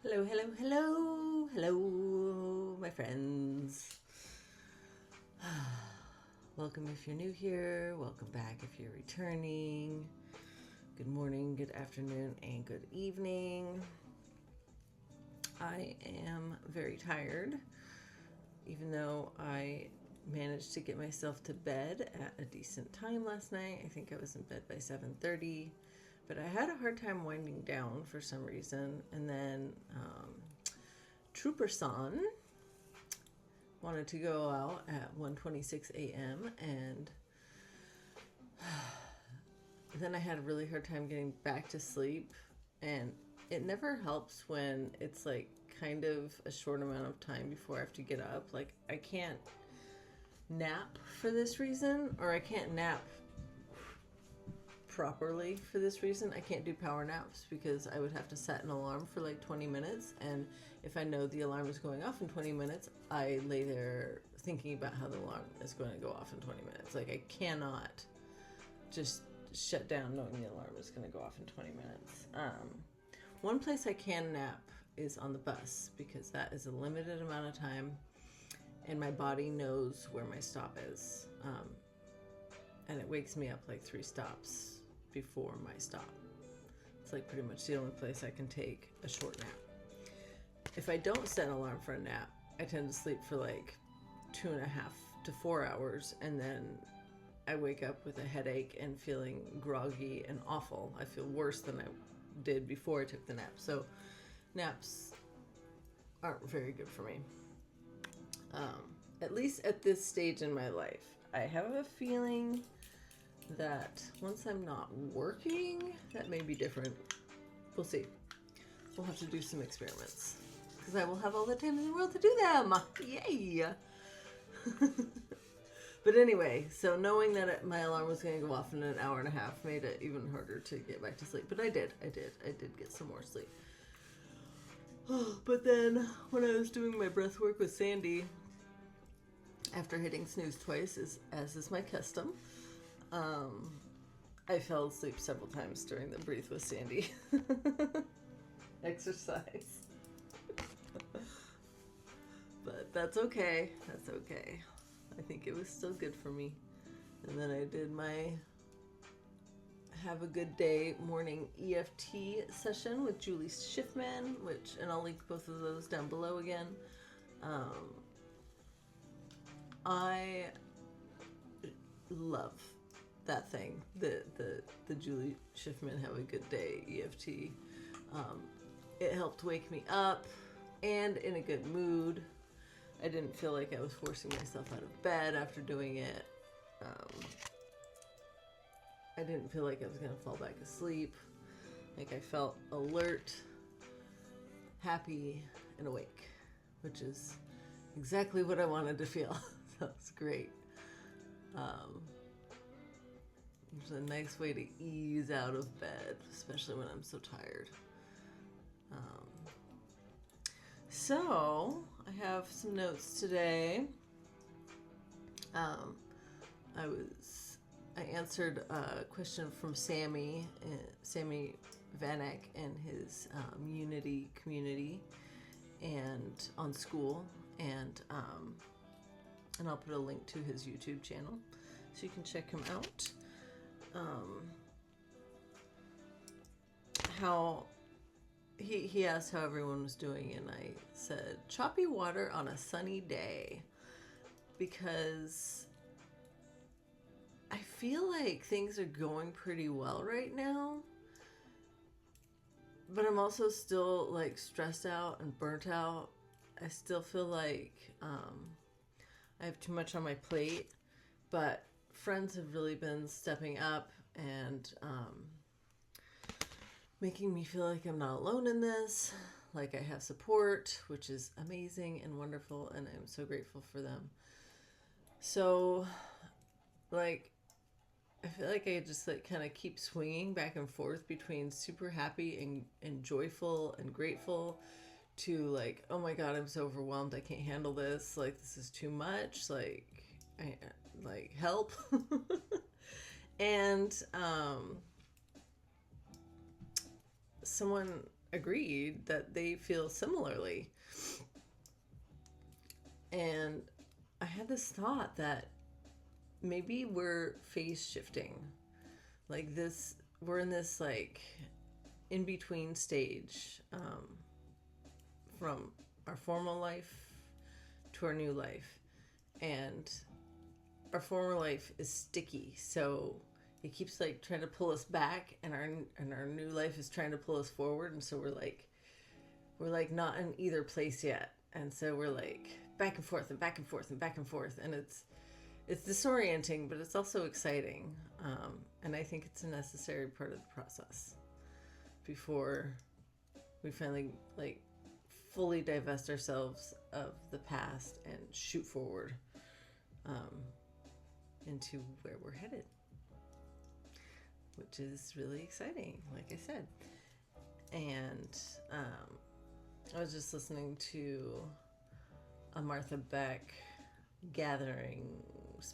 Hello, hello, hello, hello, my friends. Welcome if you're new here. Welcome back if you're returning. Good morning, good afternoon, and good evening. I am very tired, even though I managed to get myself to bed at a decent time last night. I think I was in bed by 7:30. But I had a hard time winding down for some reason. And then Trooper-san wanted to go out at 1:26 a.m. And then I had a really hard time getting back to sleep. And it never helps when it's like kind of a short amount of time before I have to get up. Like I can't nap for this reason, or I can't nap properly for this reason. I can't do power naps because I would have to set an alarm for like 20 minutes, and if I know the alarm is going off in 20 minutes, I lay there thinking about how the alarm is going to go off in 20 minutes. Like I cannot just shut down knowing the alarm is going to go off in 20 minutes. One place I can nap is on the bus because that is a limited amount of time and my body knows where my stop is. And it wakes me up like 3 stops before my stop. It's like pretty much the only place I can take a short nap. If I don't set an alarm for a nap, I tend to sleep for like 2.5 to 4 hours, and then I wake up with a headache and feeling groggy and awful. I feel worse than I did before I took the nap. So naps aren't very good for me. At least at this stage in my life. I have a feeling that once I'm not working, that may be different. We'll see. We'll have to do some experiments because I will have all the time in the world to do them. Yay! But anyway, so knowing that my alarm was going to go off in an hour and a half made it even harder to get back to sleep. But I did get some more sleep. But then when I was doing my breath work with Sandy, after hitting snooze twice, as is my custom, I fell asleep several times during the Breathe with Sandy exercise. But that's okay. That's okay. I think it was still good for me. And then I did my Have a Good Day morning EFT session with Julie Schiffman, and I'll link both of those down below again. I love that thing, the Julie Schiffman Have a Good Day EFT. It helped wake me up and in a good mood. I didn't feel like I was forcing myself out of bed after doing it. I didn't feel like I was going to fall back asleep. Like I felt alert, happy, and awake, which is exactly what I wanted to feel. So it's great. It's a nice way to ease out of bed, especially when I'm so tired. So I have some notes today. I answered a question from Sammy Vanek and his Unity community and on school, and I'll put a link to his YouTube channel so you can check him out. How he asked how everyone was doing, and I said choppy water on a sunny day, because I feel like things are going pretty well right now, but I'm also still like stressed out and burnt out. I still feel like I have too much on my plate, but friends have really been stepping up and making me feel like I'm not alone in this, like I have support, which is amazing and wonderful, and I'm so grateful for them. So, like, I feel like I just like kind of keep swinging back and forth between super happy and joyful and grateful to like, oh my God, I'm so overwhelmed, I can't handle this, like this is too much, like help. And someone agreed that they feel similarly. And I had this thought that maybe we're phase shifting. Like this, we're in this like in between stage from our former life to our new life. And our former life is sticky, so it keeps like trying to pull us back, and our new life is trying to pull us forward, and so we're like not in either place yet, and so we're like back and forth and back and forth and back and forth, and it's disorienting, but it's also exciting, and I think it's a necessary part of the process before we finally like fully divest ourselves of the past and shoot forward into where we're headed, which is really exciting, like I said. And I was just listening to a Martha Beck gathering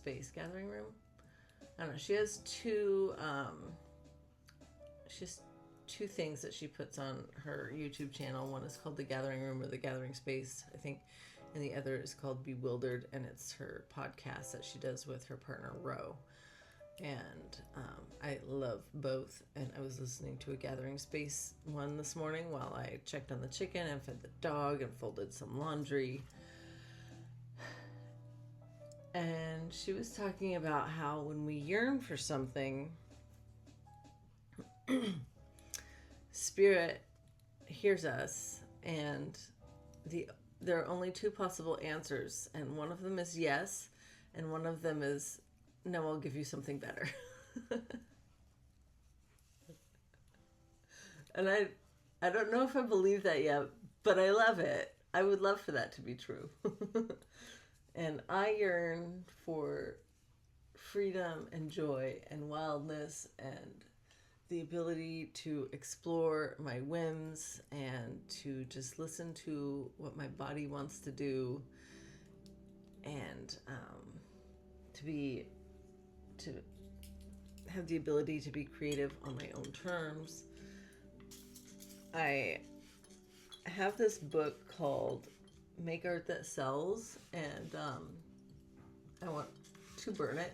room. I don't know. She has two things that she puts on her YouTube channel. One is called The Gathering Room or The Gathering Space, I think, and the other is called Bewildered, and it's her podcast that she does with her partner Ro. And I love both, and I was listening to a Gathering Space one this morning while I checked on the chicken and fed the dog and folded some laundry. And she was talking about how when we yearn for something, Spirit hears us, and there are only two possible answers, and one of them is yes, and one of them is no, I'll give you something better. And I don't know if I believe that yet, but I love it. I would love for that to be true. And I yearn for freedom and joy and wildness and the ability to explore my whims and to just listen to what my body wants to do, and to have the ability to be creative on my own terms. I have this book called Make Art That Sells, and I want to burn it.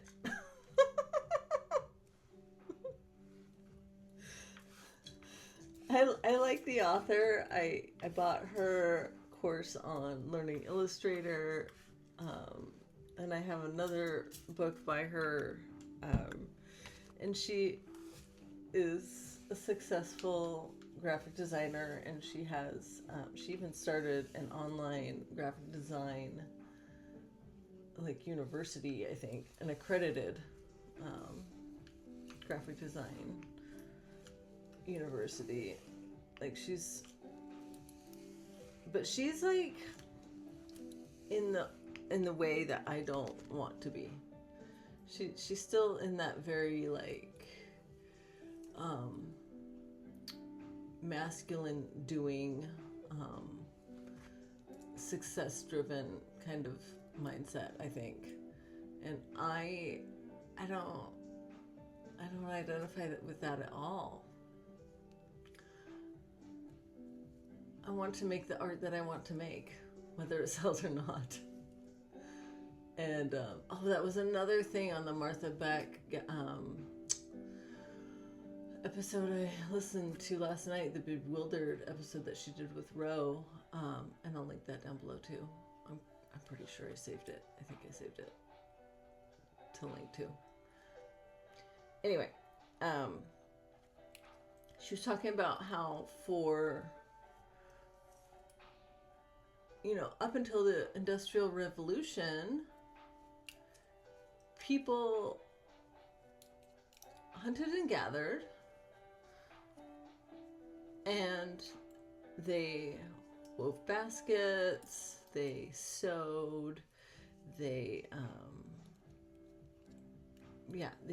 I like the author. I bought her course on learning Illustrator, and I have another book by her, and she is a successful graphic designer, and she has she even started an online graphic design like university, I think, an accredited graphic design university. Like she's like in the way that I don't want to be. She's still in that very like masculine doing, success driven kind of mindset, I think. And I don't identify with that at all. I want to make the art that I want to make, whether it sells or not. And that was another thing on the Martha Beck episode I listened to last night, the Bewildered episode that she did with Ro, and I'll link that down below too. I'm pretty sure I saved it. I think I saved it to link to. Anyway, she was talking about how for, up until the Industrial Revolution, people hunted and gathered, and they wove baskets, they sewed, they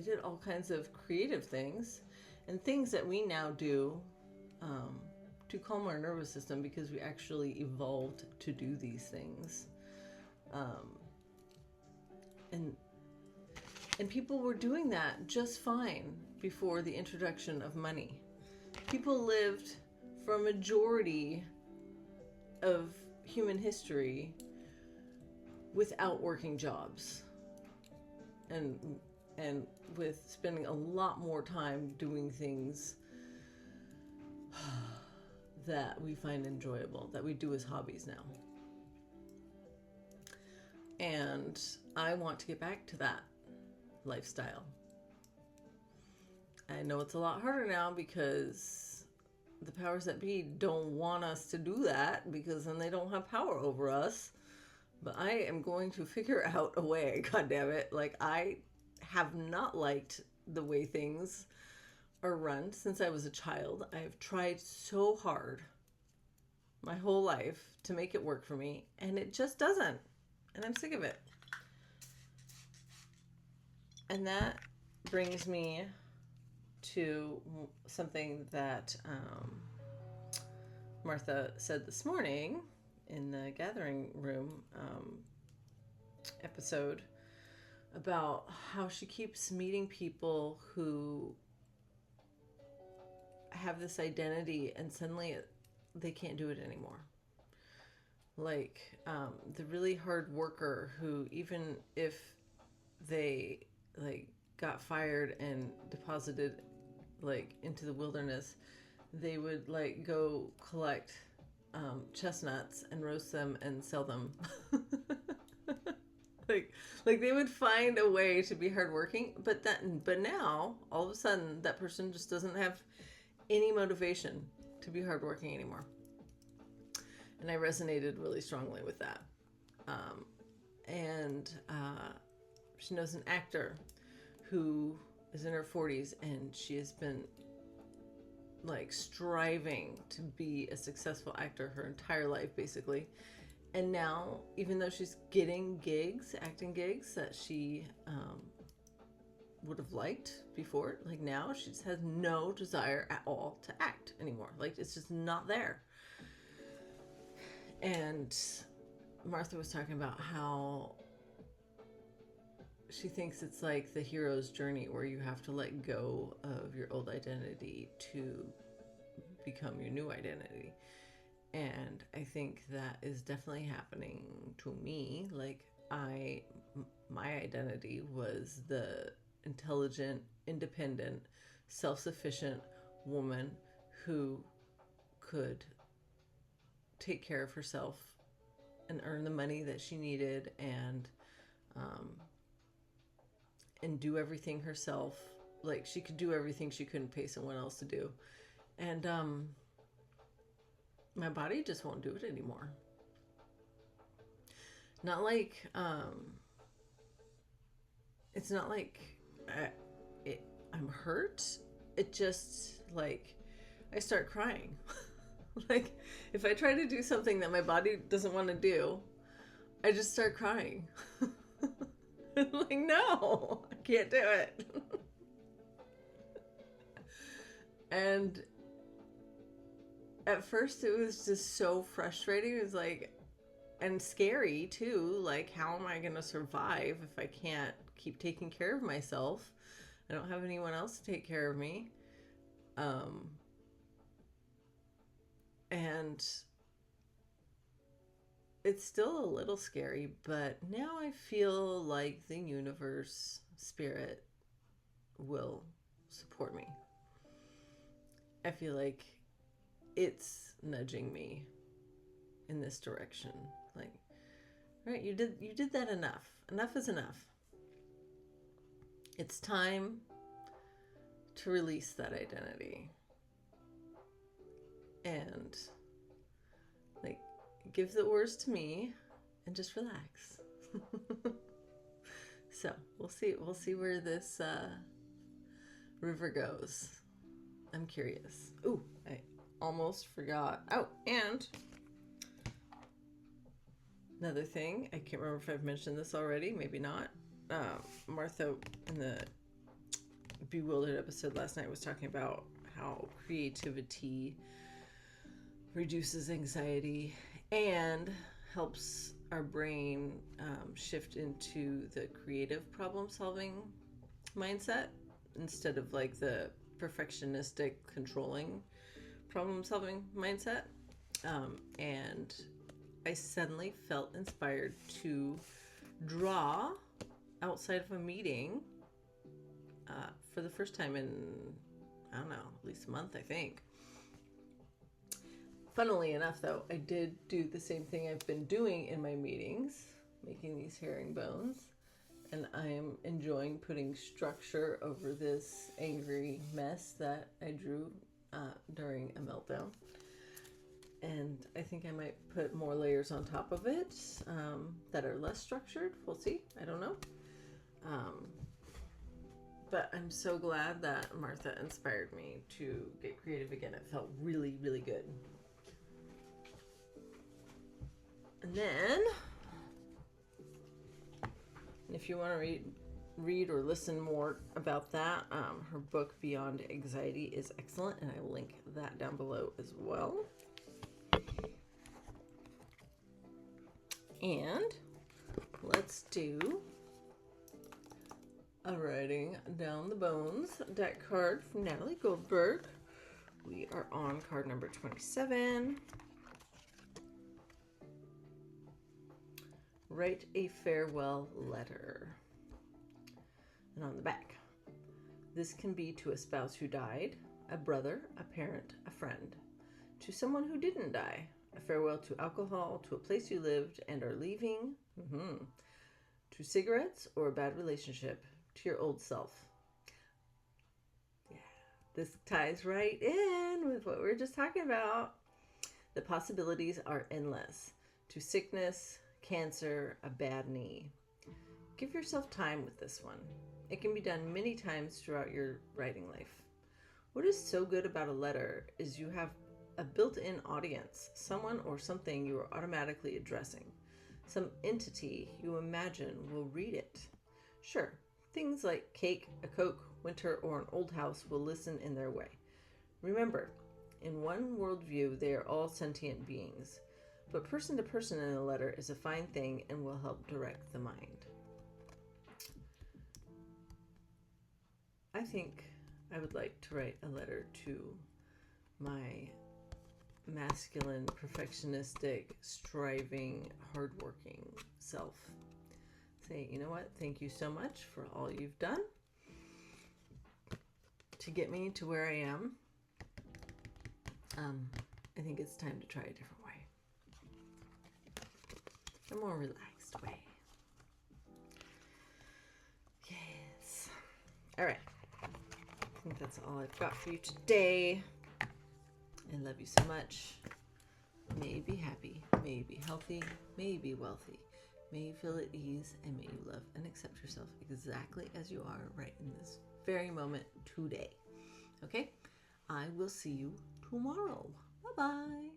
did all kinds of creative things, and things that we now do to calm our nervous system, because we actually evolved to do these things. And people were doing that just fine before the introduction of money. People lived for a majority of human history without working jobs and with spending a lot more time doing things that we find enjoyable, that we do as hobbies now. And I want to get back to that lifestyle. I know it's a lot harder now because the powers that be don't want us to do that, because then they don't have power over us. But I am going to figure out a way, God damn it. Like, I have not liked the way things are run since I was a child. I have tried so hard my whole life to make it work for me, and it just doesn't. And I'm sick of it. And that brings me to something that Martha said this morning in the gathering room episode about how she keeps meeting people who have this identity and suddenly they can't do it anymore. Like the really hard worker who, even if they like got fired and deposited like into the wilderness, they would like go collect chestnuts and roast them and sell them. like they would find a way to be hardworking, but now all of a sudden that person just doesn't have any motivation to be hardworking anymore. And I resonated really strongly with that. She knows an actor who is in her 40s, and she has been like striving to be a successful actor her entire life, basically. And now, even though she's getting gigs, acting gigs that she would have liked before, like now she just has no desire at all to act anymore. Like, it's just not there. And Martha was talking about how she thinks it's like the hero's journey, where you have to let go of your old identity to become your new identity. And I think that is definitely happening to me. Like, my identity was the intelligent, independent, self-sufficient woman who could take care of herself and earn the money that she needed, and do everything herself. Like, she could do everything she couldn't pay someone else to do. And my body just won't do it anymore. Not like it's not like I'm hurt. It just, like, I start crying. Like, if I try to do something that my body doesn't want to do, I just start crying. Like, no, I can't do it. And at first it was just so frustrating. It was like, and scary too. Like, how am I going to survive if I can't keep taking care of myself? I don't have anyone else to take care of me. And it's still a little scary, but now I feel like the universe, spirit, will support me. I feel like it's nudging me in this direction. Like, right, you did that enough. Enough is enough. It's time to release that identity. And like, give the oars to me and just relax. So we'll see where this river goes. I'm curious. Ooh, I almost forgot. Oh, and another thing, I can't remember if I've mentioned this already, maybe not. Martha in the Bewildered episode last night was talking about how creativity reduces anxiety and helps our brain shift into the creative problem-solving mindset instead of like the perfectionistic controlling problem-solving mindset. And I suddenly felt inspired to draw outside of a meeting for the first time in, I don't know, at least a month, I think. Funnily enough, though, I did do the same thing I've been doing in my meetings, making these herringbones, and I am enjoying putting structure over this angry mess that I drew during a meltdown. And I think I might put more layers on top of it that are less structured. We'll see. I don't know. But I'm so glad that Martha inspired me to get creative again. It felt really, really good. And then, if you want to read or listen more about that, her book Beyond Anxiety is excellent, and I will link that down below as well. And let's do a Writing Down the Bones deck card from Natalie Goldberg. We are on card number 27. Write a farewell letter. And on the back, this can be to a spouse who died, a brother, a parent, a friend, to someone who didn't die, a farewell to alcohol, to a place you lived and are leaving, to cigarettes or a bad relationship, to your old self. Yeah, this ties right in with what we were just talking about. The possibilities are endless. To sickness, cancer, a bad knee. Give yourself time with this one. It can be done many times throughout your writing life. What is so good about a letter is you have a built-in audience, someone or something you are automatically addressing. Some entity you imagine will read it. Sure, things like cake, a Coke, winter, or an old house will listen in their way. Remember, in one worldview, they are all sentient beings. But person to person in a letter is a fine thing and will help direct the mind. I think I would like to write a letter to my masculine, perfectionistic, striving, hardworking self. Say, you know what? Thank you so much for all you've done to get me to where I am. I think it's time to try a different way. A more relaxed way. Yes. All right. I think that's all I've got for you today. I love you so much. May you be happy. May you be healthy. May you be wealthy. May you feel at ease, and may you love and accept yourself exactly as you are right in this very moment today. Okay? I will see you tomorrow. Bye-bye.